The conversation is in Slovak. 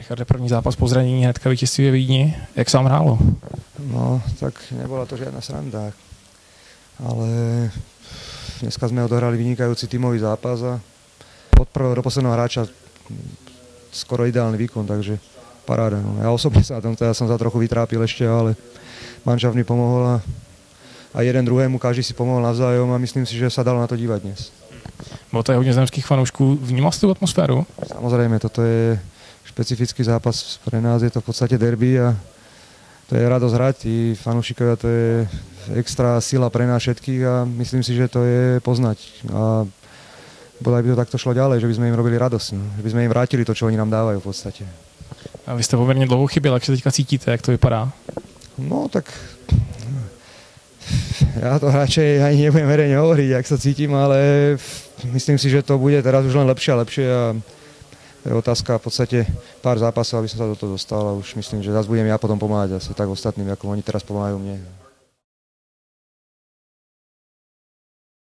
Richarde, první zápas po zranění, hnedka vítězství ve Vídni. Jak se vám hrálo? No, tak nebola to žiadna sranda. Ale dneska sme odohrali vynikajúci tímový zápas a od prvého do posledného hráča skoro ideálny výkon, takže paráda. No. Ja osobne sa som sa trochu vytrápil ešte, ale manšaft mi pomohol a jeden druhému, každý si pomohol navzájom a myslím si, že sa dalo na to dívať dnes. Bylo to hodně zemských fanoušků. Vnímal jste tu atmosféru? Samozrejme, toto je špecifický zápas, pre nás je to v podstate derby a to je radosť hrať, tí fanúšikovia, to je extra sila pre nás všetkých a myslím si, že to je poznať. A bodaj by to takto šlo ďalej, že by sme im robili radosť, no. Že by sme im vrátili to, čo oni nám dávajú v podstate. A vy jste poměrně dlouho chyběl, jak se teďka cítíte, jak to vypadá? No tak ja to radšej ani nebudem verejne hovoriť, jak sa cítim, ale myslím si, že to bude teraz už len lepšie a lepšie a to je otázka v podstate pár zápasov, aby som sa do toho dostal a už myslím, že zase budem ja potom pomáhať asi tak ostatným, ako oni teraz pomáhajú mne.